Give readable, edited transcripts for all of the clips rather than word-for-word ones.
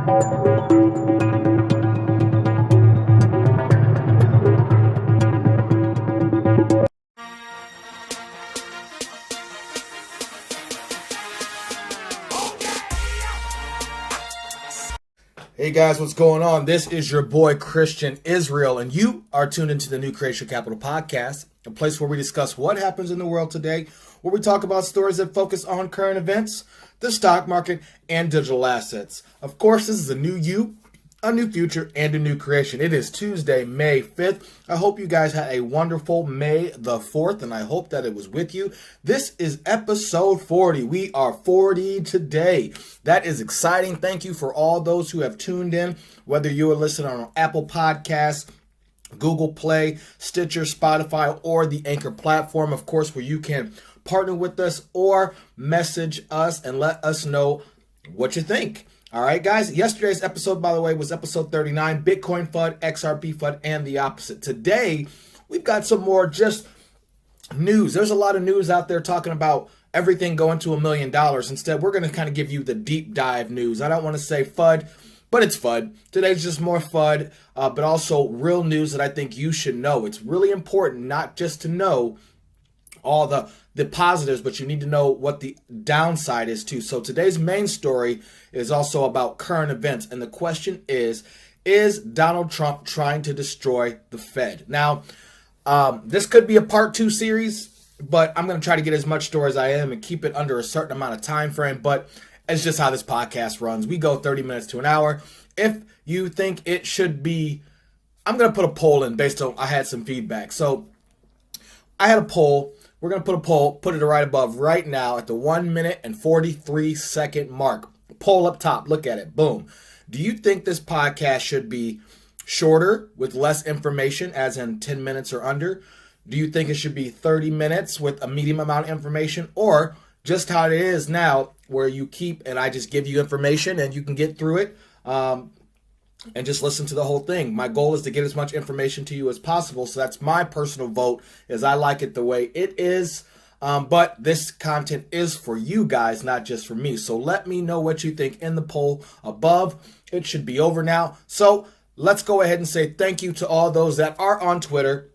Hey guys, what's going on? This is your boy Christian Israel, and you are tuned into the New Creation Capital Podcast, a place where we discuss what happens in the world today, where we talk about stories that focus on current events, the stock market, and digital assets. Of course, this is a new you, a new future, and a new creation. It is Tuesday, May 5th. I hope you guys had a wonderful May the 4th, and I hope that it was with you. This is episode 40. We are 40 today. That is exciting. Thank you for all those who have tuned in, whether you are listening on Apple Podcasts, Google Play, Stitcher, Spotify, or the Anchor platform, of course, where you can partner with us or message us and let us know what you think. All right, guys. Yesterday's episode, by the way, was episode 39, Bitcoin FUD, XRP FUD, and the opposite. Today, we've got some more just news. There's a lot of news out there talking about everything going to $1 million. Instead, we're going to kind of give you the deep dive news. I don't want to say FUD, but it's FUD. Today's just more FUD, but also real news that I think you should know. It's really important not just to know all the positives, but you need to know what the downside is too. So today's main story is also about current events. And the question is Donald Trump trying to destroy the Fed? Now, this could be a part 2 series, but I'm going to try to get as much story as I am and keep it under a certain amount of time frame. But it's just how this podcast runs. We go 30 minutes to an hour. If you think it should be, I'm going to put a poll in based on, I had some feedback. So I had a poll. We're going to put a poll, put it right above right now at the 1 minute and 43 second mark. Poll up top. Look at it. Boom. Do you think this podcast should be shorter with less information, as in 10 minutes or under? Do you think it should be 30 minutes with a medium amount of information, or just how it is now where you keep and I just give you information and you can get through it and just listen to the whole thing? My goal is to get as much information to you as possible. So that's my personal vote, is I like it the way it is. But this content is for you guys, not just for me. So let me know what you think in the poll above. It should be over now. So let's go ahead and say thank you to all those that are on Twitter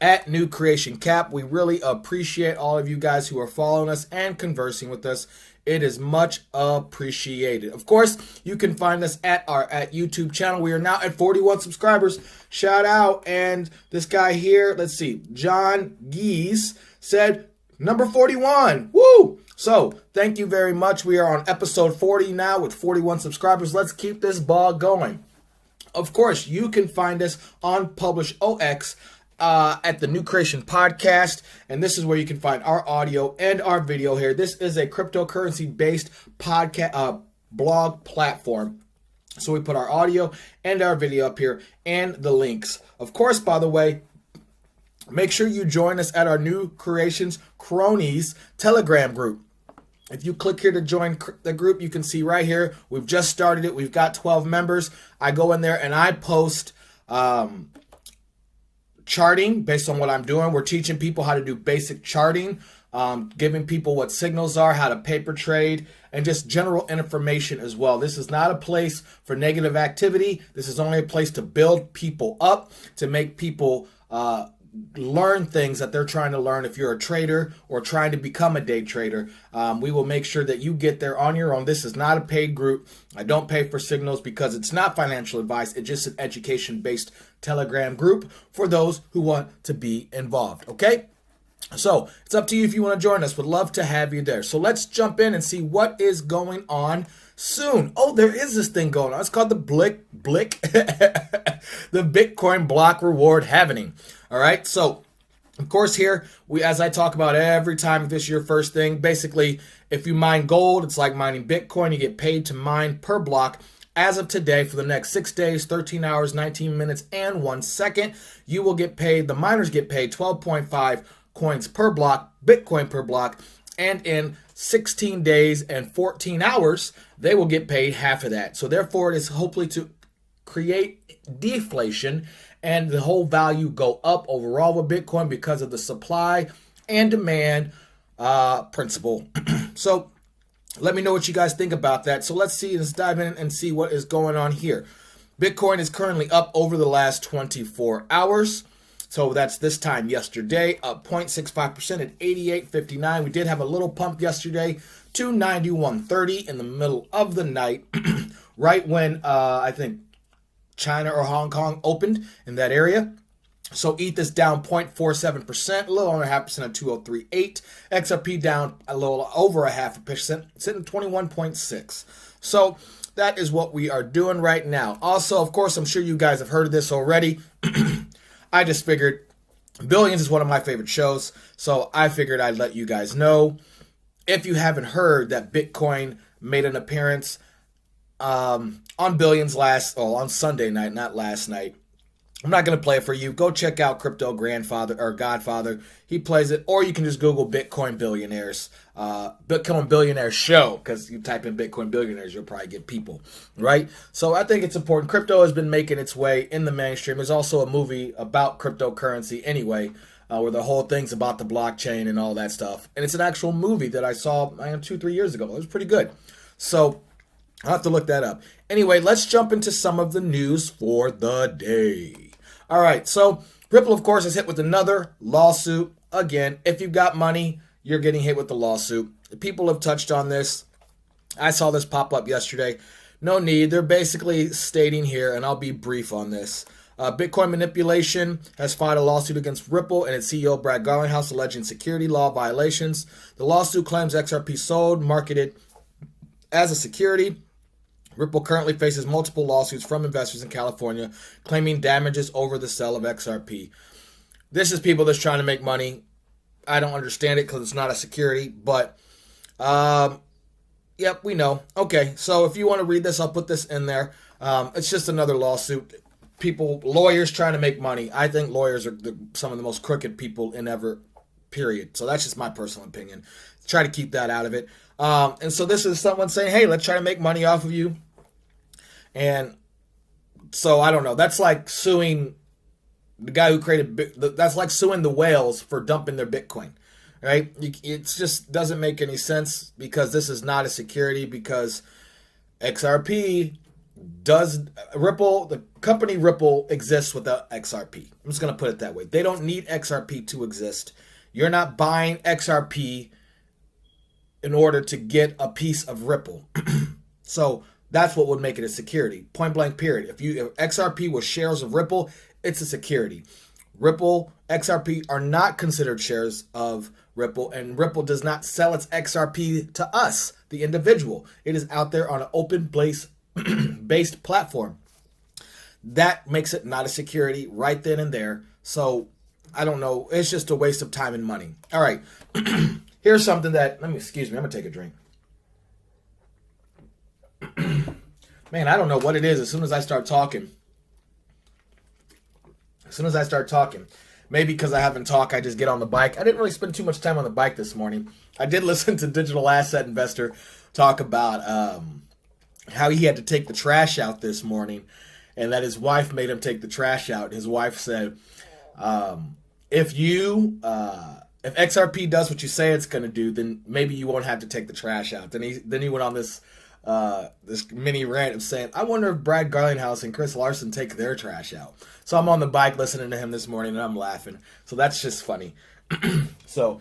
at New Creation Cap. We really appreciate all of you guys who are following us and conversing with us. It is much appreciated. Of course, you can find us at our YouTube channel. We are now at 41 subscribers. Shout out. And this guy here, let's see, John Geese said number 41. Woo! So thank you very much. We are on episode 40 now with 41 subscribers. Let's keep this ball going. Of course, you can find us on Publish OX at the New Creation Podcast, and this is where you can find our audio and our video here. This is a cryptocurrency-based podcast blog platform. So we put our audio and our video up here and the links. Of course, by the way, make sure you join us at our New Creations Cronies Telegram group. If you click here to join the group, you can see right here, we've just started it. We've got 12 members. I go in there and I post charting based on what I'm doing. We're teaching people how to do basic charting, giving people what signals are, how to paper trade, and just general information as well. This is not a place for negative activity. This is only a place to build people up, to make people learn things that they're trying to learn. If you're a trader or trying to become a day trader, we will make sure that you get there on your own. This is not a paid group. I don't pay for signals because it's not financial advice. It's just an education-based Telegram group for those who want to be involved. Okay? So it's up to you if you want to join us. Would love to have you there. So let's jump in and see what is going on soon. Oh, there is this thing going on. It's called the Blick, the Bitcoin block reward halving. All right. So of course here, as I talk about every time, if this is your first thing, basically, if you mine gold, it's like mining Bitcoin. You get paid to mine per block. As of today, for the next 6 days, 13 hours, 19 minutes, and 1 second, you will get paid, the miners get paid 12.5 coins per block, Bitcoin per block, and in 16 days and 14 hours, they will get paid half of that. So therefore, it is hopefully to create deflation and the whole value go up overall with Bitcoin because of the supply and demand principle. So Let me know what you guys think about that. So let's dive in and see what is going on here. Bitcoin is currently up over the last 24 hours. So that's this time yesterday, up 0.65% at 88.59. We did have a little pump yesterday to 91.30 in the middle of the night, right when I think China or Hong Kong opened in that area. So ETH is down 0.47%, a little under 0.5% at 2038. XRP down a little over 0.5%, sitting at 21.6. So that is what we are doing right now. Also, of course, I'm sure you guys have heard of this already. I just figured Billions is one of my favorite shows, so I figured I'd let you guys know. If you haven't heard that Bitcoin made an appearance on Billions on Sunday night, not last night. I'm not going to play it for you. Go check out Crypto Grandfather or Godfather. He plays it. Or you can just Google Bitcoin Billionaires. Bitcoin Billionaires Show. Because you type in Bitcoin Billionaires, you'll probably get people. Right? So I think it's important. Crypto has been making its way in the mainstream. There's also a movie about cryptocurrency anyway. Where the whole thing's about the blockchain and all that stuff. And it's an actual movie that I saw 2-3 years ago. It was pretty good. So I'll have to look that up. Anyway, let's jump into some of the news for the day. All right, so Ripple, of course, is hit with another lawsuit. Again, if you've got money, you're getting hit with the lawsuit. People have touched on this. I saw this pop up yesterday. No need. They're basically stating here, and I'll be brief on this. Bitcoin Manipulation has filed a lawsuit against Ripple and its CEO, Brad Garlinghouse, alleging security law violations. The lawsuit claims XRP sold, marketed as a security. Ripple currently faces multiple lawsuits from investors in California claiming damages over the sale of XRP. This is people that's trying to make money. I don't understand it because it's not a security, but yep, we know. Okay, so if you want to read this, I'll put this in there. It's just another lawsuit. Lawyers trying to make money. I think lawyers are some of the most crooked people in ever, period. So that's just my personal opinion. Try to keep that out of it. And so this is someone saying, hey, let's try to make money off of you. And so I don't know. That's like suing the guy who that's like suing the whales for dumping their Bitcoin, right? It just doesn't make any sense because this is not a security because XRP the company Ripple exists without XRP. I'm just going to put it that way. They don't need XRP to exist. You're not buying XRP in order to get a piece of Ripple. So that's what would make it a security. Point blank period. If XRP was shares of Ripple, it's a security. Ripple, XRP are not considered shares of Ripple, and Ripple does not sell its XRP to us, the individual. It is out there on an open-based platform. That makes it not a security right then and there. So I don't know. It's just a waste of time and money. All right. Here's something that, excuse me, I'm going to take a drink. Man, I don't know what it is as soon as I start talking. Maybe because I haven't talked, I just get on the bike. I didn't really spend too much time on the bike this morning. I did listen to Digital Asset Investor talk about how he had to take the trash out this morning and that his wife made him take the trash out. His wife said, if XRP does what you say it's going to do, then maybe you won't have to take the trash out. Then he went on this mini rant of saying, I wonder if Brad Garlinghouse and Chris Larson take their trash out. So I'm on the bike listening to him this morning and I'm laughing. So that's just funny. So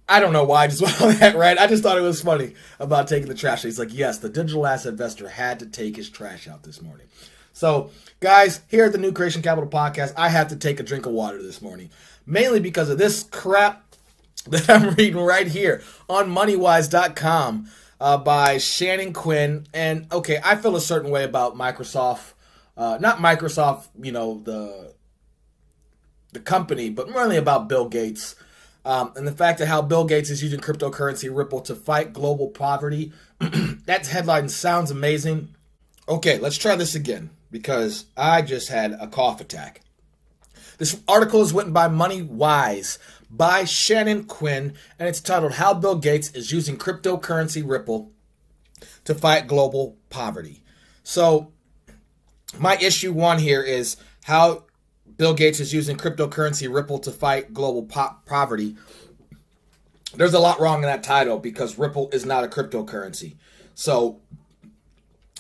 I don't know why I just went on that rant. I just thought it was funny about taking the trash out. He's like, yes, the Digital Asset Investor had to take his trash out this morning. So guys, here at the New Creation Capital Podcast, I had to take a drink of water this morning. Mainly because of this crap that I'm reading right here on MoneyWise.com. By Shannon Quinn. And okay, I feel a certain way about Microsoft. Not Microsoft, the company, but mainly about Bill Gates. And the fact of how Bill Gates is using cryptocurrency Ripple to fight global poverty. That headline sounds amazing. Okay, let's try this again because I just had a cough attack. This article is written by MoneyWise by Shannon Quinn, and it's titled How Bill Gates is Using Cryptocurrency Ripple to Fight Global Poverty. So my issue one here is how Bill Gates is using cryptocurrency Ripple to fight global poverty. there's a lot wrong in that title because Ripple is not a cryptocurrency. So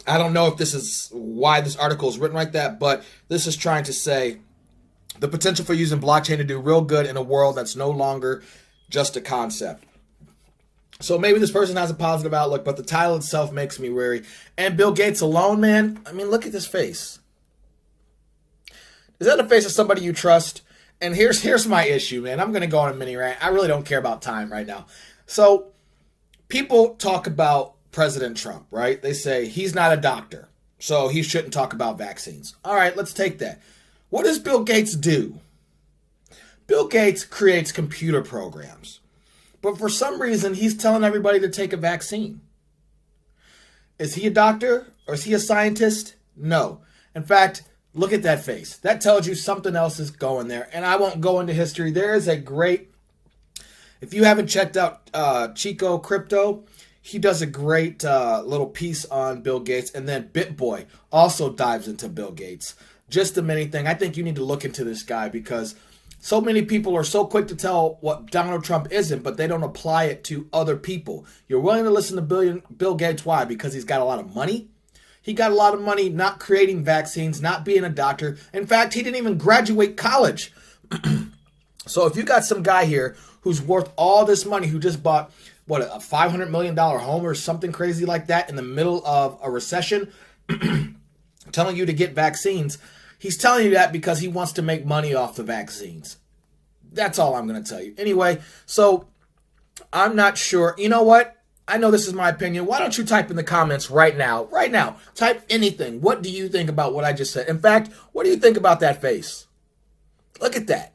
I don't know if this is why this article is written like that, but this is trying to say the potential for using blockchain to do real good in a world that's no longer just a concept. So maybe this person has a positive outlook, but the title itself makes me wary. And Bill Gates alone, man, I mean, look at this face. Is that the face of somebody you trust? And here's my issue, man. I'm going to go on a mini rant. I really don't care about time right now. So people talk about President Trump, right? They say he's not a doctor, so he shouldn't talk about vaccines. All right, let's take that. What does Bill Gates do? Bill Gates creates computer programs. But for some reason, he's telling everybody to take a vaccine. Is he a doctor or is he a scientist? No. In fact, look at that face. That tells you something else is going there. And I won't go into history. There is a great, if you haven't checked out Cyrpto, he does a great little piece on Bill Gates. And then BitBoy also dives into Bill Gates. Just a mini thing. I think you need to look into this guy because so many people are so quick to tell what Donald Trump isn't, but they don't apply it to other people. You're willing to listen to Bill Gates. Why? Because he's got a lot of money. He got a lot of money not creating vaccines, not being a doctor. In fact, he didn't even graduate college. So if you got some guy here who's worth all this money, who just bought, what, a $500 million home or something crazy like that in the middle of a recession, telling you to get vaccines, he's telling you that because he wants to make money off the vaccines. That's all I'm going to tell you. Anyway, so I'm not sure. You know what? I know this is my opinion. Why don't you type in the comments right now? Right now. Type anything. What do you think about what I just said? In fact, what do you think about that face? Look at that.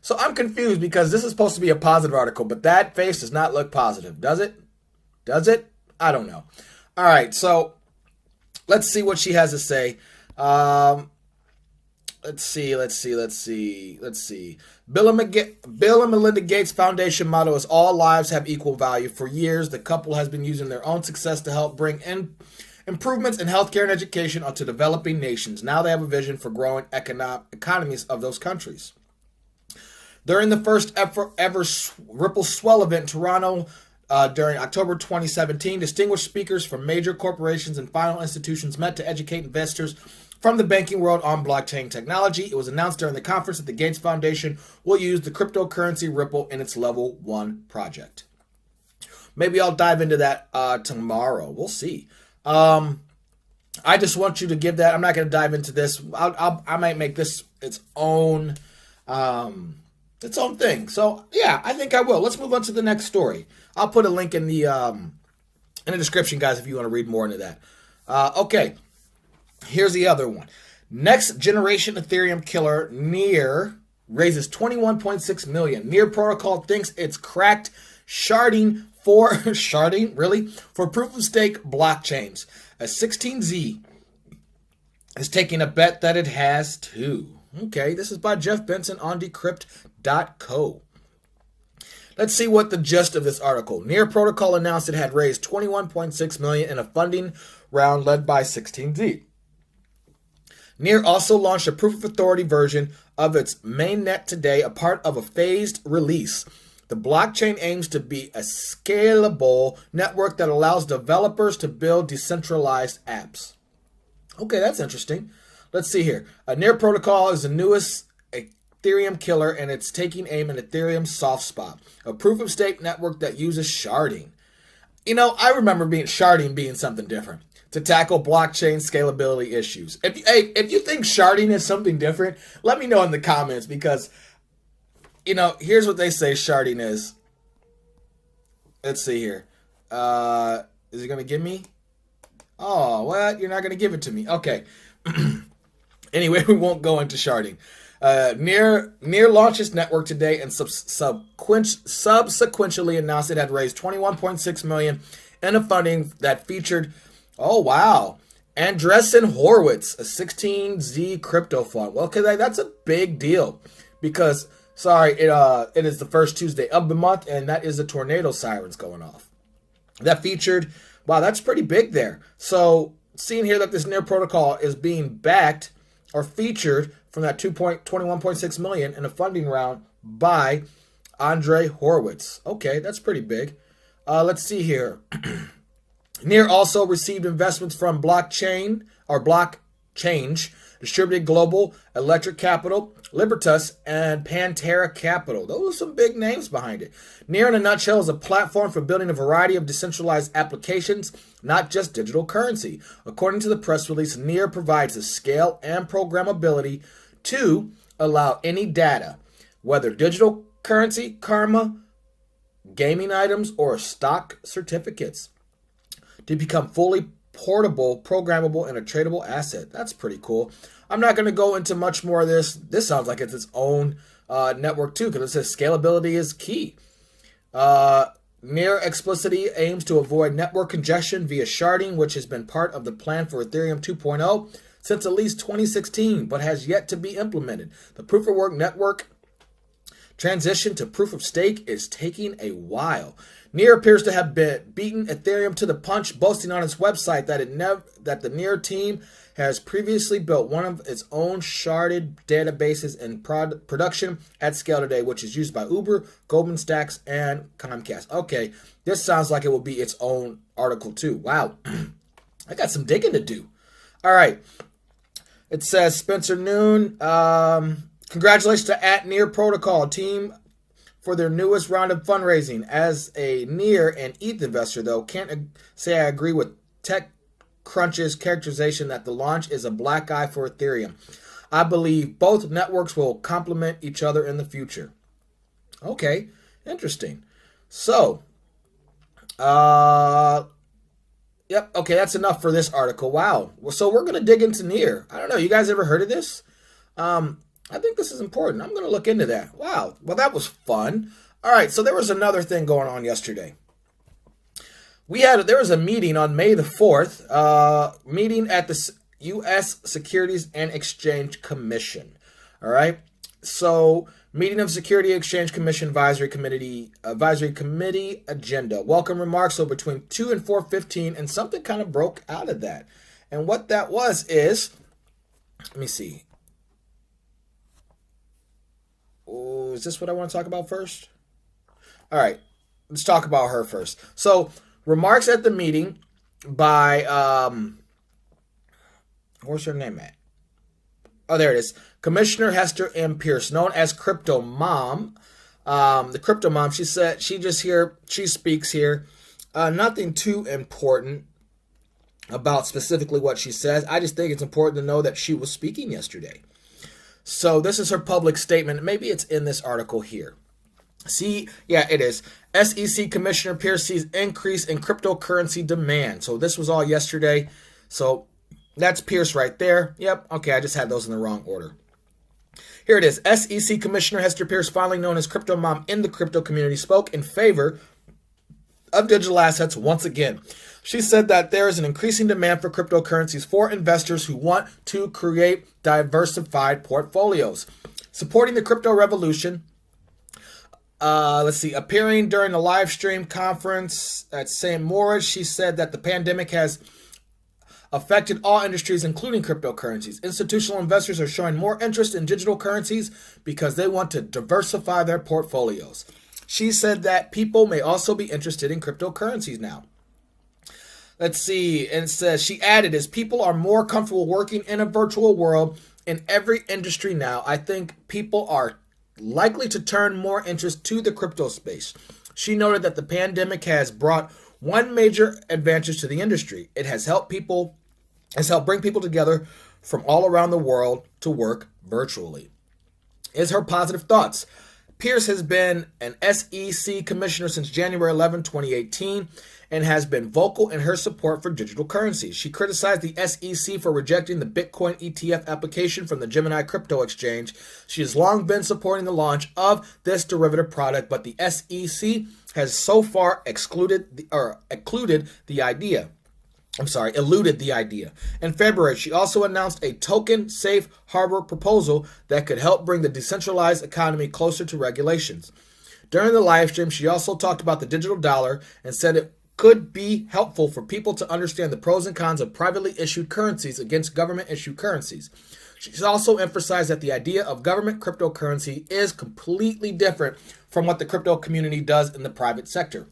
So I'm confused because this is supposed to be a positive article, but that face does not look positive. Does it? Does it? I don't know. All right, so let's see what she has to say. Let's see. Bill and Melinda Gates Foundation motto is all lives have equal value. For years, the couple has been using their own success to help bring in improvements in healthcare and education onto developing nations. Now they have a vision for growing economies of those countries. During the first ever Ripple Swell event in Toronto during October 2017, distinguished speakers from major corporations and financial institutions met to educate investors from the banking world on blockchain technology. It was announced during the conference that the Gates Foundation will use the cryptocurrency Ripple in its Level 1 project. Maybe I'll dive into that tomorrow. We'll see. I just want you to give that. I'm not going to dive into this. I might make this its own thing. So yeah, I think I will. Let's move on to the next story. I'll put a link in the description, guys, if you want to read more into that. Okay. Here's the other one. Next generation Ethereum killer Near raises $21.6 million. Near protocol thinks it's cracked sharding for proof of stake blockchains. A 16Z is taking a bet that it has too. Okay, this is by Jeff Benson on decrypt.co. Let's see what the gist of this article. Near protocol announced it had raised $21.6 million in a funding round led by 16Z. Near also launched a proof of authority version of its mainnet today, a part of a phased release. The blockchain aims to be a scalable network that allows developers to build decentralized apps. Okay, that's interesting. Let's see here. Near protocol is the newest Ethereum killer, and it's taking aim at Ethereum's soft spot, a proof of stake network that uses sharding. You know, I remember sharding being something different to tackle blockchain scalability issues. If you think sharding is something different, let me know in the comments because, you know, here's what they say sharding is. Let's see here. Is it going to give me? Oh, what? You're not going to give it to me. Okay. Anyway, we won't go into sharding. Near launched its network today and subsequently announced it had raised $21.6 million in a funding that featured, oh wow, Andreessen Horowitz, a 16Z crypto fund. Well, okay, that's a big deal because, it is the first Tuesday of the month, and that is the tornado sirens going off. That featured, wow, that's pretty big there. So seeing here that this Near protocol is being backed or featured from that $21.6 million in a funding round by Andre Horowitz. Okay, that's pretty big. Let's see here. Near also received investments from Blockchain or Blockchange, Distributed Global, Electric Capital, Libertas, and Pantera Capital. Those are some big names behind it. Near, in a nutshell, is a platform for building a variety of decentralized applications, not just digital currency. According to the press release, Near provides the scale and programmability to allow any data, whether digital currency, karma, gaming items, or stock certificates, to become fully portable, programmable, and a tradable asset. That's pretty cool. I'm not going to go into much more of this. This sounds like it's its own network too, because it says scalability is key. Near explicitly aims to avoid network congestion via sharding, which has been part of the plan for Ethereum 2.0 since at least 2016, but has yet to be implemented. The proof-of-work network transition to proof-of-stake is taking a while. Near appears to have beaten Ethereum to the punch, boasting on its website that the Near team has previously built one of its own sharded databases in production at scale today, which is used by Uber, Goldman Sachs, and Comcast. Okay, this sounds like it will be its own article too. Wow, I got some digging to do. All right, it says Spencer Noon. Congratulations to @Near Protocol team for their newest round of fundraising. As a Near and ETH investor, though, can't say I agree with TechCrunch's characterization that the launch is a black eye for Ethereum. I believe both networks will complement each other in the future. Okay, interesting. So, yep, okay, that's enough for this article. Wow. So we're going to dig into Near. I don't know, you guys ever heard of this? I think this is important. I'm going to look into that. Wow. Well, that was fun. All right. So there was another thing going on yesterday. There was a meeting on May the 4th, meeting at the U.S. Securities and Exchange Commission. All right. So meeting of Security Exchange Commission Advisory Committee agenda. Welcome remarks. So between 2 and 4:15, and something kind of broke out of that. And what that was is, let me see. Oh, is this what I want to talk about first? All right, let's talk about her first. So, remarks at the meeting by, where's her name at? Oh, there it is. Commissioner Hester M. Peirce, known as Crypto Mom. The Crypto Mom, she said, she speaks here. Nothing too important about specifically what she says. I just think it's important to know that she was speaking yesterday. So this is her public statement. Maybe it's in this article here. See, yeah, it is. SEC Commissioner Peirce sees increase in cryptocurrency demand. So this was all yesterday. So that's Peirce right there. Yep. Okay, I just had those in the wrong order. Here it is. SEC Commissioner Hester Peirce, finally known as Crypto Mom in the crypto community, spoke in favor of digital assets once again. She said that there is an increasing demand for cryptocurrencies for investors who want to create diversified portfolios. Supporting the crypto revolution, appearing during the live stream conference at St. Moritz, she said that the pandemic has affected all industries, including cryptocurrencies. Institutional investors are showing more interest in digital currencies because they want to diversify their portfolios. She said that people may also be interested in cryptocurrencies now. Let's see, and it says, she added, as people are more comfortable working in a virtual world in every industry now, I think people are likely to turn more interest to the crypto space. She noted that the pandemic has brought one major advantage to the industry. It has helped bring people together from all around the world to work virtually. Is her positive thoughts. Peirce has been an SEC commissioner since January 11, 2018, and has been vocal in her support for digital currencies. She criticized the SEC for rejecting the Bitcoin ETF application from the Gemini crypto exchange. She has long been supporting the launch of this derivative product, but the SEC has so far eluded the idea. In February, she also announced a token safe harbor proposal that could help bring the decentralized economy closer to regulations. During the live stream, she also talked about the digital dollar and said it could be helpful for people to understand the pros and cons of privately issued currencies against government issued currencies. She's also emphasized that the idea of government cryptocurrency is completely different from what the crypto community does in the private sector.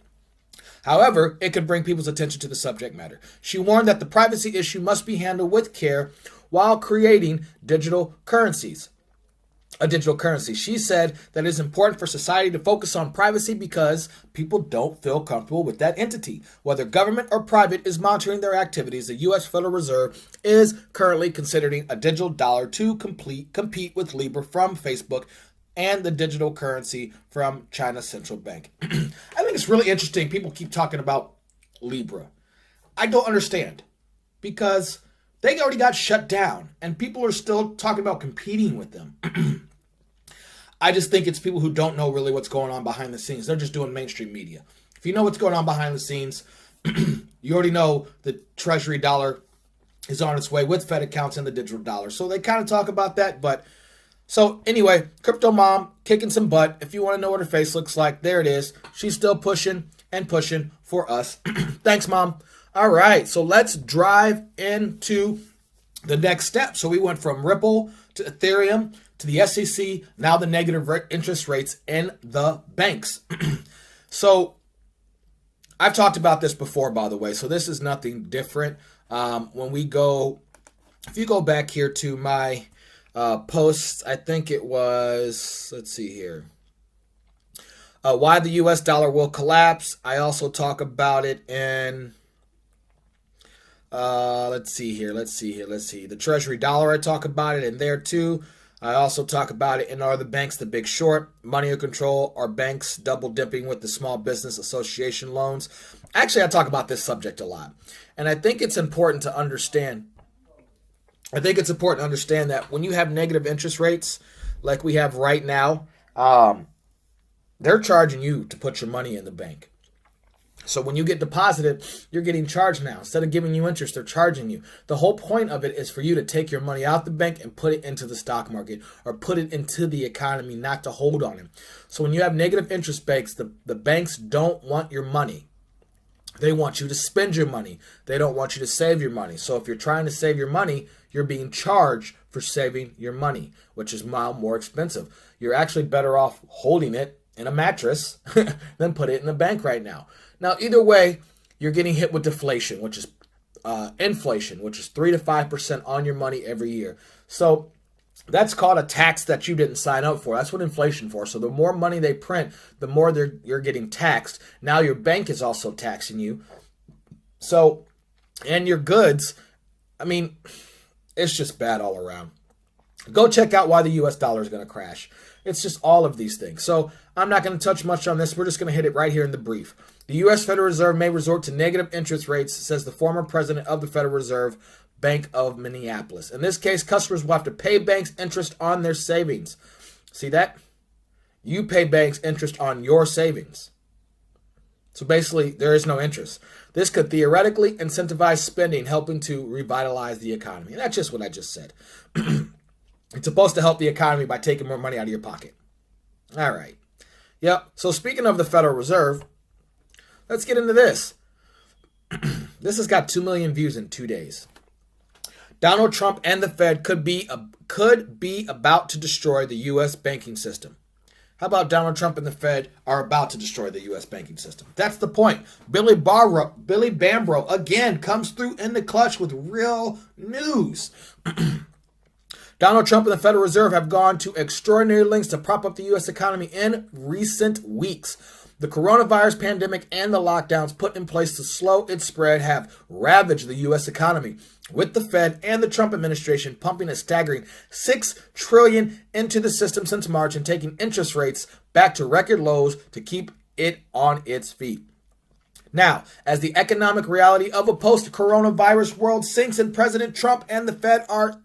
However, it could bring people's attention to the subject matter. She warned that the privacy issue must be handled with care while creating digital currencies. A digital currency. She said that it is important for society to focus on privacy because people don't feel comfortable with that entity. Whether government or private is monitoring their activities, the U.S. Federal Reserve is currently considering a digital dollar to compete with Libra from Facebook and the digital currency from China's central bank. I think it's really interesting. People keep talking about Libra. I don't understand because they already got shut down and people are still talking about competing with them. I just think it's people who don't know really what's going on behind the scenes. They're just doing mainstream media. If you know what's going on behind the scenes, you already know the Treasury dollar is on its way with Fed accounts and the digital dollar. So they kind of talk about that, but so anyway, Crypto Mom kicking some butt. If you want to know what her face looks like, there it is. She's still pushing and pushing for us. Thanks, Mom. All right, so let's drive into the next step. So we went from Ripple to Ethereum to the SEC, now the negative interest rates in the banks. So I've talked about this before, by the way, so this is nothing different. When we go, if you go back here to my posts, I think it was, let's see here, why the US dollar will collapse. I also talk about it in, let's see. The Treasury dollar, I talk about it in there too. I also talk about it in Are the Banks the Big Short? Money in Control, Are Banks double dipping with the Small Business Association loans? Actually, I talk about this subject a lot. And I think it's important to understand. That when you have negative interest rates like we have right now, they're charging you to put your money in the bank. So when you get deposited, you're getting charged now. Instead of giving you interest, they're charging you. The whole point of it is for you to take your money out the bank and put it into the stock market or put it into the economy, not to hold on it. So when you have negative interest banks, the banks don't want your money. They want you to spend your money. They don't want you to save your money. So if you're trying to save your money, you're being charged for saving your money, which is more expensive. You're actually better off holding it in a mattress than put it in the bank right now. Now, either way, you're getting hit with deflation, which is inflation, which is 3 to 5% on your money every year. So that's called a tax that you didn't sign up for. That's what inflation for. So the more money they print, the more you're getting taxed. Now your bank is also taxing you. So, and your goods, I mean, it's just bad all around. Go check out why the US dollar is going to crash. It's just all of these things. So I'm not going to touch much on this. We're just going to hit it right here in the brief. The U.S. Federal Reserve may resort to negative interest rates, says the former president of the Federal Reserve Bank of Minneapolis. In this case, customers will have to pay banks interest on their savings. See that? You pay banks interest on your savings. So basically, there is no interest. This could theoretically incentivize spending, helping to revitalize the economy. And that's just what I just said. It's supposed to help the economy by taking more money out of your pocket. All right. Yep. So speaking of the Federal Reserve, let's get into this. This has got 2 million views in 2 days. Donald Trump and the Fed could be about to destroy the U.S. banking system. How about Donald Trump and the Fed are about to destroy the U.S. banking system? That's the point. Billy Bambro, again, comes through in the clutch with real news. Donald Trump and the Federal Reserve have gone to extraordinary lengths to prop up the U.S. economy in recent weeks. The coronavirus pandemic and the lockdowns put in place to slow its spread have ravaged the U.S. economy, with the Fed and the Trump administration pumping a staggering $6 trillion into the system since March and taking interest rates back to record lows to keep it on its feet. Now, as the economic reality of a post-coronavirus world sinks and President Trump and the Fed are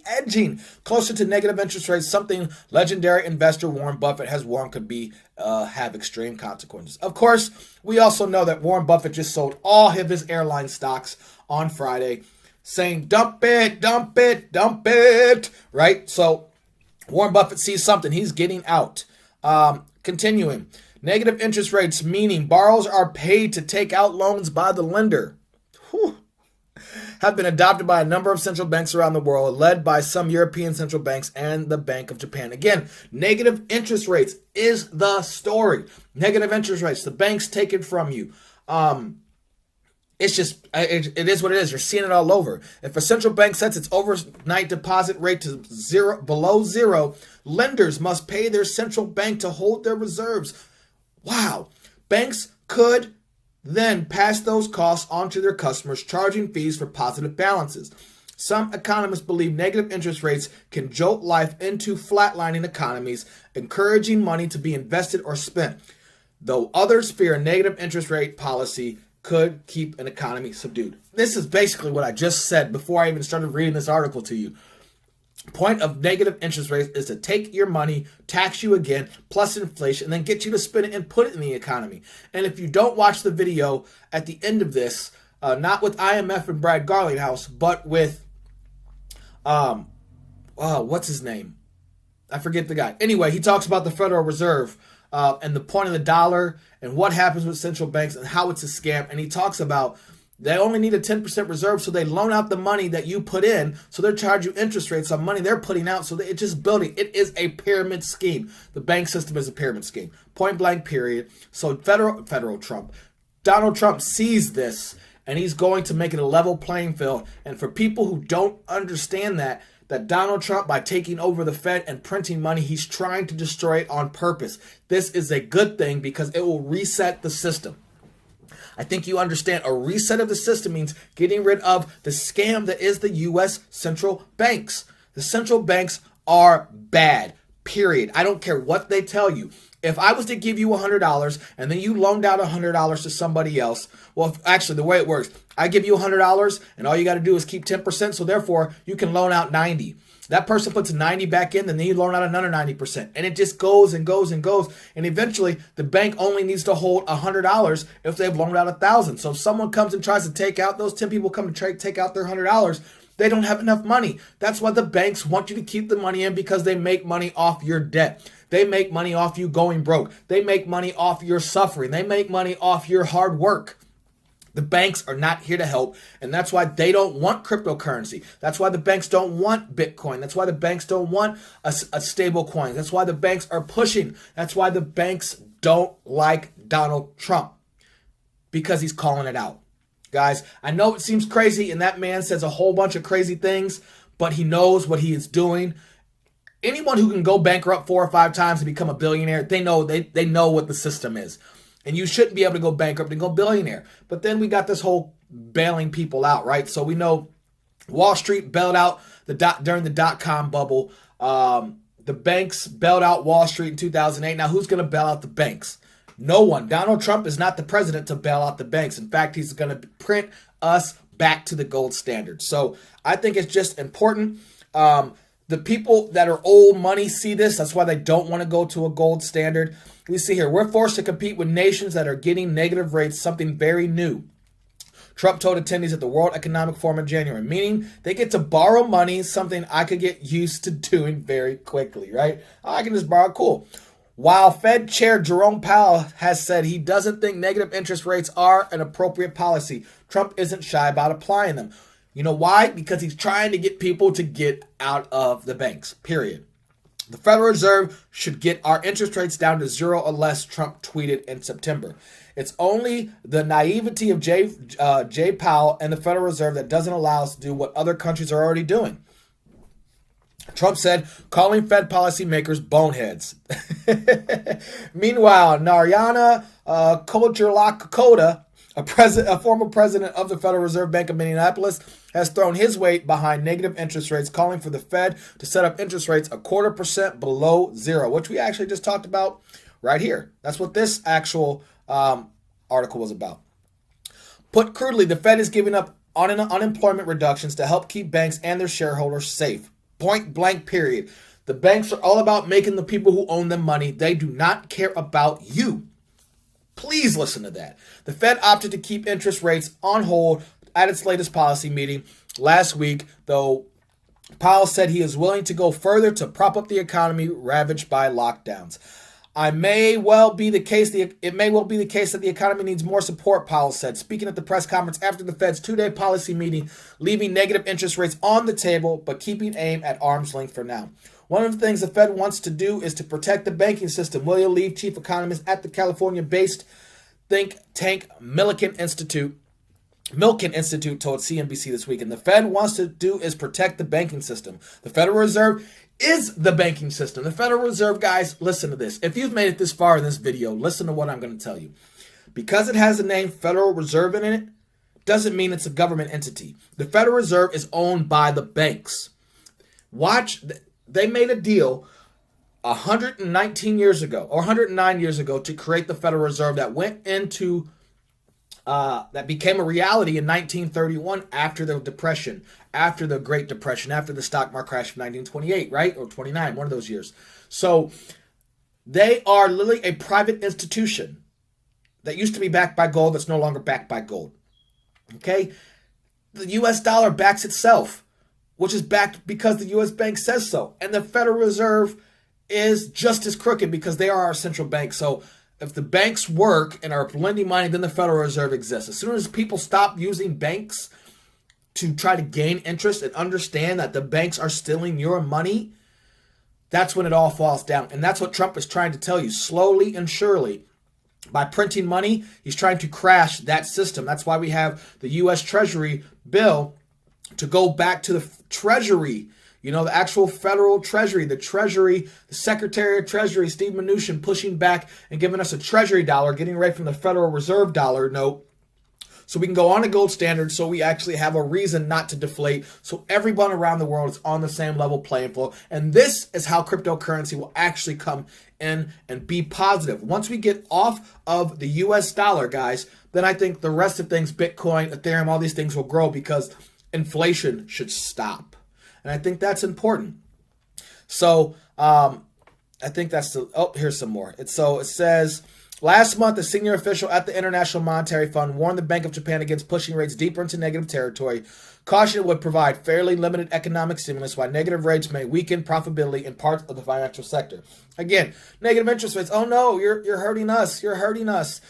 edging closer to negative interest rates, something legendary investor Warren Buffett has warned could have extreme consequences. Of course, we also know that Warren Buffett just sold all of his airline stocks on Friday, saying, dump it, dump it, dump it, right? So Warren Buffett sees something. He's getting out. Continuing. Negative interest rates, meaning borrowers are paid to take out loans by the lender, have been adopted by a number of central banks around the world, led by some European central banks and the Bank of Japan. Again, negative interest rates is the story. Negative interest rates, the banks take it from you. It is what it is. You're seeing it all over. If a central bank sets its overnight deposit rate to below zero, lenders must pay their central bank to hold their reserves. Wow. Banks could then pass those costs on to their customers, charging fees for positive balances. Some economists believe negative interest rates can jolt life into flatlining economies, encouraging money to be invested or spent, though others fear a negative interest rate policy could keep an economy subdued. This is basically what I just said before I even started reading this article to you. Point of negative interest rates is to take your money, tax you again, plus inflation, and then get you to spend it and put it in the economy. And if you don't watch the video at the end of this, not with IMF and Brad Garlinghouse, but with, what's his name? I forget the guy. Anyway, he talks about the Federal Reserve and the point of the dollar and what happens with central banks and how it's a scam. And he talks about they only need a 10% reserve, so they loan out the money that you put in, so they'll charge you interest rates on money they're putting out, so it's just building. It is a pyramid scheme. The bank system is a pyramid scheme. Point blank, period. So Donald Trump sees this, and he's going to make it a level playing field. And for people who don't understand that Donald Trump, by taking over the Fed and printing money, he's trying to destroy it on purpose. This is a good thing because it will reset the system. I think you understand a reset of the system means getting rid of the scam that is the U.S. central banks. The central banks are bad, period. I don't care what they tell you. If I was to give you $100 and then you loaned out $100 to somebody else, well, actually, the way it works, I give you $100 and all you got to do is keep 10%, so therefore you can loan out 90. That person puts 90 back in, and then you loan out another 90%. And it just goes and goes and goes. And eventually, the bank only needs to hold $100 if they've loaned out 1,000. So if someone comes and tries to take out, those 10 people come to take out their $100, they don't have enough money. That's why the banks want you to keep the money in, because they make money off your debt. They make money off you going broke. They make money off your suffering. They make money off your hard work. The banks are not here to help, and that's why they don't want cryptocurrency. That's why the banks don't want Bitcoin. That's why the banks don't want a stable coin. That's why the banks are pushing. That's why the banks don't like Donald Trump, because he's calling it out. Guys, I know it seems crazy, and that man says a whole bunch of crazy things, but he knows what he is doing. Anyone who can go bankrupt 4 or 5 times and become a billionaire, they know what the system is. And you shouldn't be able to go bankrupt and go billionaire. But then we got this whole bailing people out, right? So we know Wall Street bailed out during the dot-com bubble. The banks bailed out Wall Street in 2008. Now, who's going to bail out the banks? No one. Donald Trump is not the president to bail out the banks. In fact, he's going to print us back to the gold standard. So I think it's just important. The people that are old money see this. That's why they don't want to go to a gold standard. We see here, we're forced to compete with nations that are getting negative rates, something very new. Trump told attendees at the World Economic Forum in January, meaning they get to borrow money, something I could get used to doing very quickly, right? I can just borrow, cool. While Fed Chair Jerome Powell has said he doesn't think negative interest rates are an appropriate policy, Trump isn't shy about applying them. You know why? Because he's trying to get people to get out of the banks, period. The Federal Reserve should get our interest rates down to 0 or less, Trump tweeted in September. It's only the naivety of Jay Powell and the Federal Reserve that doesn't allow us to do what other countries are already doing. Trump said, calling Fed policymakers boneheads. Meanwhile, Narayana Kocherlakota, a former president of the Federal Reserve Bank of Minneapolis, has thrown his weight behind negative interest rates, calling for the Fed to set up interest rates 0.25% below zero, which we actually just talked about right here. That's what this actual article was about. Put crudely, the Fed is giving up on unemployment reductions to help keep banks and their shareholders safe. Point blank, period. The banks are all about making the people who own them money. They do not care about you. Please listen to that. The Fed opted to keep interest rates on hold at its latest policy meeting last week, though Powell said he is willing to go further to prop up the economy ravaged by lockdowns. It may well be the case that the economy needs more support, Powell said, speaking at the press conference after the Fed's two-day policy meeting, leaving negative interest rates on the table, but keeping aim at arm's length for now. One of the things the Fed wants to do is to protect the banking system. William Lee, chief economist at the California-based think tank Milken Institute, told CNBC this week. And the Fed wants to do is protect the banking system. The Federal Reserve is the banking system. The Federal Reserve, guys, listen to this. If you've made it this far in this video, listen to what I'm going to tell you. Because it has the name Federal Reserve in it, doesn't mean it's a government entity. The Federal Reserve is owned by the banks. Watch, they made a deal 119 years ago, or 109 years ago, to create the Federal Reserve that went into that became a reality in 1931 after the Depression, after the Great Depression, after the stock market crash of 1928, right? Or 29, one of those years. So they are literally a private institution that used to be backed by gold that's no longer backed by gold. Okay? The U.S. dollar backs itself, which is backed because the U.S. bank says so. And the Federal Reserve is just as crooked because they are our central bank. So if the banks work and are lending money, then the Federal Reserve exists. As soon as people stop using banks to try to gain interest and understand that the banks are stealing your money, that's when it all falls down. And that's what Trump is trying to tell you, slowly and surely. By printing money, he's trying to crash that system. That's why we have the U.S. Treasury bill to go back to the Treasury. You know, the actual federal treasury, the Secretary of Treasury, Steve Mnuchin, pushing back and giving us a treasury dollar, getting away from the Federal Reserve dollar note, so we can go on a gold standard, so we actually have a reason not to deflate, so everyone around the world is on the same level playing field. And this is how cryptocurrency will actually come in and be positive. Once we get off of the U.S. dollar, guys, then I think the rest of things, Bitcoin, Ethereum, all these things will grow because inflation should stop. And I think that's important. So I think that's the, oh, here's some more. It says, last month, a senior official at the International Monetary Fund warned the Bank of Japan against pushing rates deeper into negative territory. Caution would provide fairly limited economic stimulus, while negative rates may weaken profitability in parts of the financial sector. Again, negative interest rates. Oh no, you're hurting us. You're hurting us.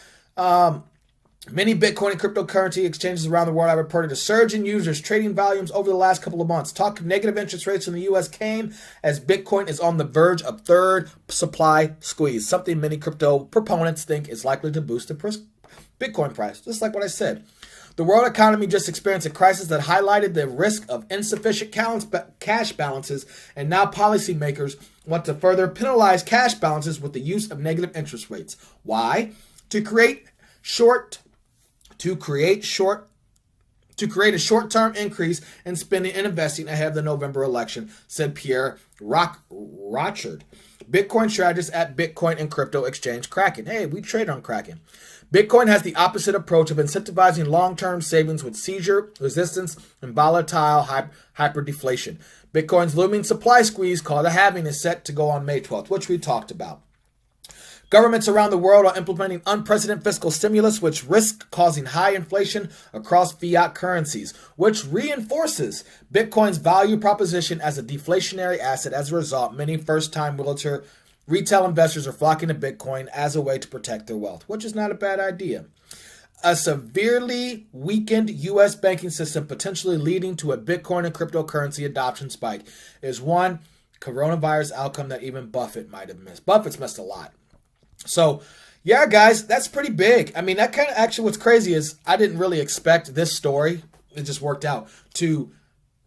Many Bitcoin and cryptocurrency exchanges around the world have reported a surge in users trading volumes over the last couple of months. Talk of negative interest rates in the U.S. came as Bitcoin is on the verge of third supply squeeze, something many crypto proponents think is likely to boost the Bitcoin price, just like what I said. The world economy just experienced a crisis that highlighted the risk of insufficient cash balances, and now policymakers want to further penalize cash balances with the use of negative interest rates. Why? To create a short-term increase in spending and investing ahead of the November election, said Pierre Rochard, Bitcoin strategist at Bitcoin and crypto exchange Kraken. Hey, we trade on Kraken. Bitcoin has the opposite approach of incentivizing long-term savings with seizure, resistance, and volatile hyperdeflation. Bitcoin's looming supply squeeze, called a halving, is set to go on May 12th, which we talked about. Governments around the world are implementing unprecedented fiscal stimulus, which risks causing high inflation across fiat currencies, which reinforces Bitcoin's value proposition as a deflationary asset. As a result, many first-time retail investors are flocking to Bitcoin as a way to protect their wealth, which is not a bad idea. A severely weakened U.S. banking system potentially leading to a Bitcoin and cryptocurrency adoption spike is one coronavirus outcome that even Buffett might have missed. Buffett's missed a lot. So, yeah, guys, that's pretty big. I mean, that kind of actually what's crazy is I didn't really expect this story. It just worked out to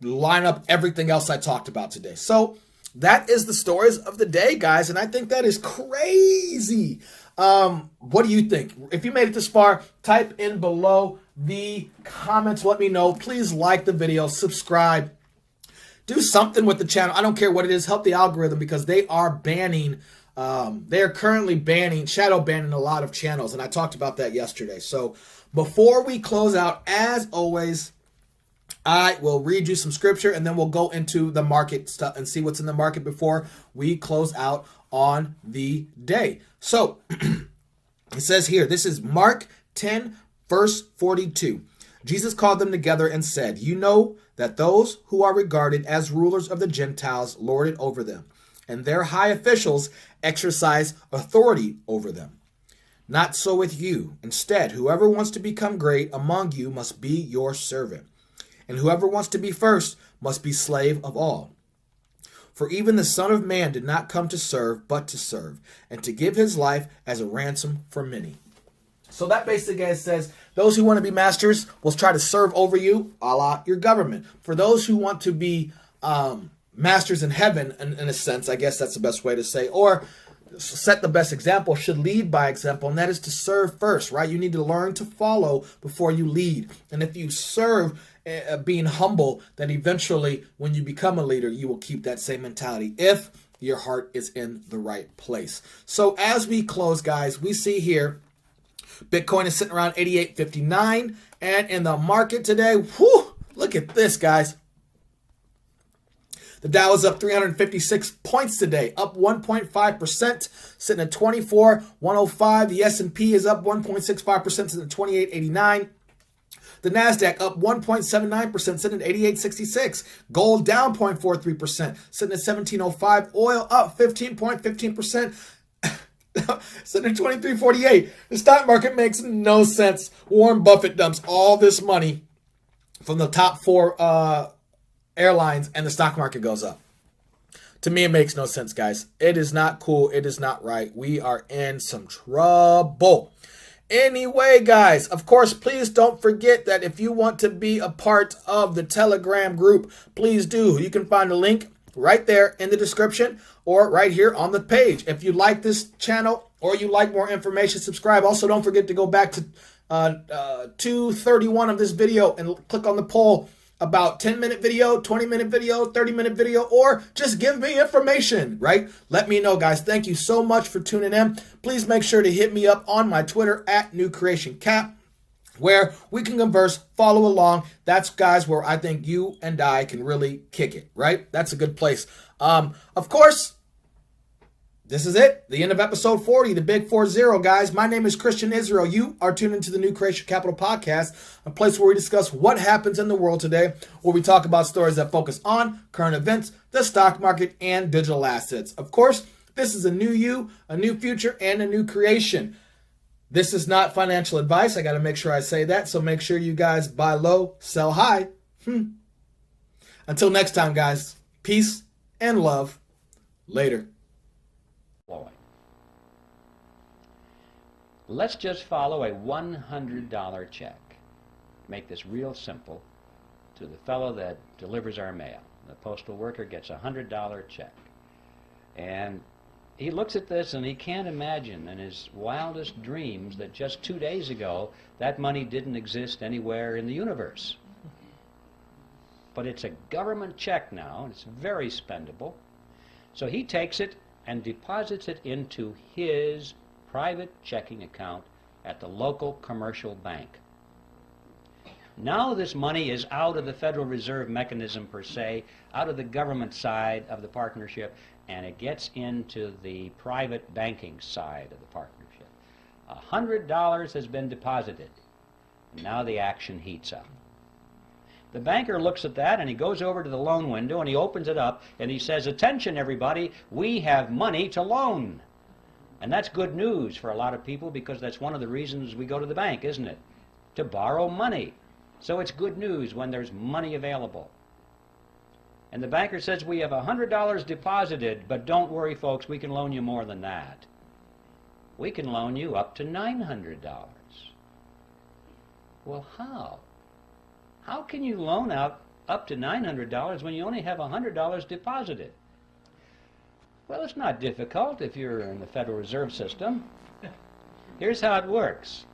line up everything else I talked about today. So that is the stories of the day, guys. And I think that is crazy. What do you think? If you made it this far, type in below the comments. Let me know. Please like the video, subscribe. Do something with the channel. I don't care what it is. Help the algorithm because they are banning... they are currently shadow banning a lot of channels, and I talked about that yesterday. So before we close out, as always, I will read you some scripture, and then we'll go into the market stuff and see what's in the market before we close out on the day. So it says here, this is Mark 10, verse 42. Jesus called them together and said, "You know that those who are regarded as rulers of the Gentiles lord it over them, and their high officials exercise authority over them. Not so with you. Instead, whoever wants to become great among you must be your servant, and whoever wants to be first must be slave of all. For even the Son of Man did not come to serve, but to serve, and to give his life as a ransom for many. So that basically says those who want to be masters will try to serve over you, a la your government. For those who want to be masters in heaven, in a sense, I guess that's the best way to say, or set the best example, should lead by example, and that is to serve first, right? You need to learn to follow before you lead. And if you serve being humble, then eventually when you become a leader, you will keep that same mentality if your heart is in the right place. So as we close, guys, we see here Bitcoin is sitting around 88.59, and in the market today, whew, look at this, guys. The Dow is up 356 points today, up 1.5%, sitting at 24,105. The S&P is up 1.65%, sitting at 28.89. The NASDAQ up 1.79%, sitting at 88.66. Gold down 0.43%, sitting at 17.05. Oil up 15.15%, sitting at 23.48. The stock market makes no sense. Warren Buffett dumps all this money from the top four airlines, and the stock market goes up. To me, it makes no sense, guys. It is not cool. It is not right. We are in some trouble. Anyway, guys, of course, please don't forget that if you want to be a part of the Telegram group, please do. You can find a link right there in the description or right here on the page. If you like this channel or you like more information, subscribe. Also, don't forget to go back to 231 of this video and click on the poll about 10-minute video, 20-minute video, 30-minute video, or just give me information, right? Let me know, guys. Thank you so much for tuning in. Please make sure to hit me up on my Twitter at NewCreationCap, where we can converse, follow along. That's, guys, where I think you and I can really kick it, right? That's a good place. Of course, this is it. The end of episode 40, the big 40, guys. My name is Christian Israel. You are tuned into the New Creation Capital Podcast, a place where we discuss what happens in the world today, where we talk about stories that focus on current events, the stock market, and digital assets. Of course, this is a new you, a new future, and a new creation. This is not financial advice. I got to make sure I say that. So make sure you guys buy low, sell high. Until next time, guys. Peace and love. Later. Let's just follow a $100 check. Make this real simple to the fellow that delivers our mail. The postal worker gets a $100 check. And he looks at this and he can't imagine in his wildest dreams that just 2 days ago that money didn't exist anywhere in the universe. But it's a government check now, and it's very spendable. So he takes it and deposits it into his private checking account at the local commercial bank. Now this money is out of the Federal Reserve mechanism per se, out of the government side of the partnership, and it gets into the private banking side of the partnership. $100 has been deposited. Now the action heats up. The banker looks at that and he goes over to the loan window and he opens it up and he says, "Attention everybody, we have money to loan." And that's good news for a lot of people because that's one of the reasons we go to the bank, isn't it? To borrow money. So it's good news when there's money available. And the banker says, "We have $100 deposited, but don't worry folks, we can loan you more than that. We can loan you up to $900. Well, how? How can you loan out up to $900 when you only have $100 deposited? Well, it's not difficult if you're in the Federal Reserve System. Here's how it works.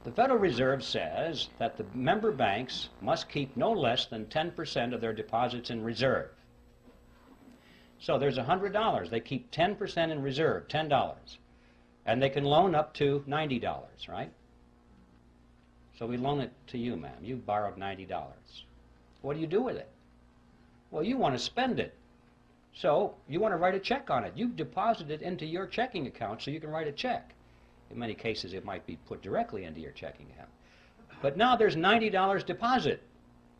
The Federal Reserve says that the member banks must keep no less than 10% of their deposits in reserve. So there's $100. They keep 10% in reserve, $10. And they can loan up to $90, right? So we loan it to you, ma'am. You borrowed $90. What do you do with it? Well, you want to spend it. So you want to write a check on it. You deposit it into your checking account so you can write a check. In many cases, it might be put directly into your checking account. But now there's $90 deposit.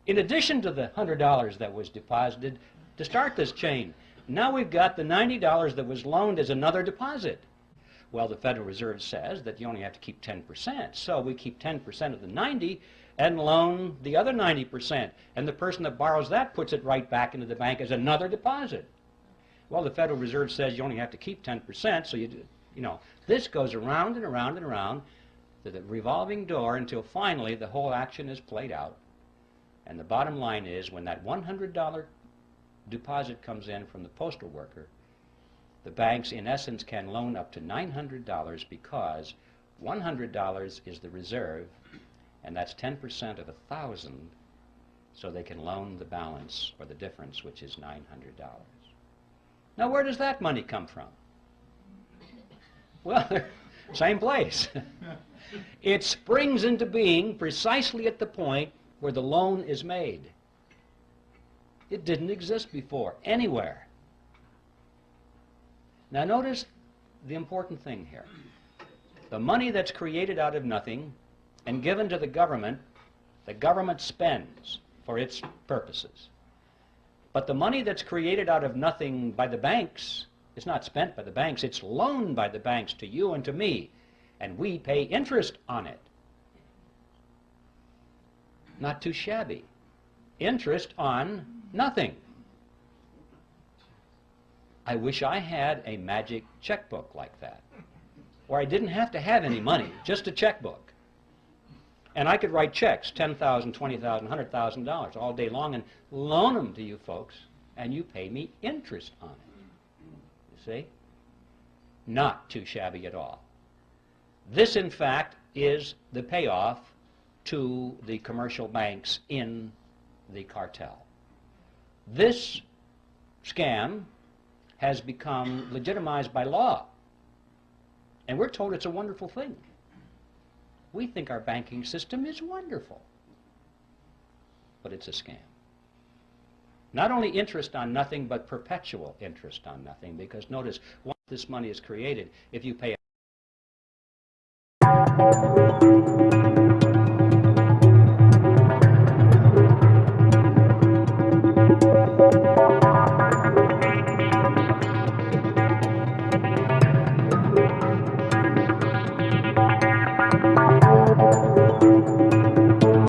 In addition to the $100 that was deposited to start this chain, Now we've got the $90 that was loaned as another deposit. Well, the Federal Reserve says that you only have to keep 10%. So we keep 10% of the 90 and loan the other 90%. And the person that borrows that puts it right back into the bank as another deposit. Well, the Federal Reserve says you only have to keep 10%, so you know, this goes around and around and around to the revolving door until finally the whole action is played out. And the bottom line is, when that $100 deposit comes in from the postal worker, the banks in essence can loan up to $900 because $100 is the reserve, and that's 10% of 1,000, so they can loan the balance or the difference, which is $900. Now, where does that money come from? Well, same place. It springs into being precisely at the point where the loan is made. It didn't exist before, anywhere. Now notice the important thing here. The money that's created out of nothing and given to the government spends for its purposes. But the money that's created out of nothing by the banks is not spent by the banks, it's loaned by the banks to you and to me, and we pay interest on it. Not too shabby. Interest on nothing. I wish I had a magic checkbook like that, where I didn't have to have any money, just a checkbook. And I could write checks, $10,000, $20,000, $100,000 all day long and loan them to you folks, and you pay me interest on it. You see? Not too shabby at all. This, in fact, is the payoff to the commercial banks in the cartel. This scam has become legitimized by law, and we're told it's a wonderful thing. We think our banking system is wonderful, but it's a scam. Not only interest on nothing, but perpetual interest on nothing, because notice, once this money is created, if you pay a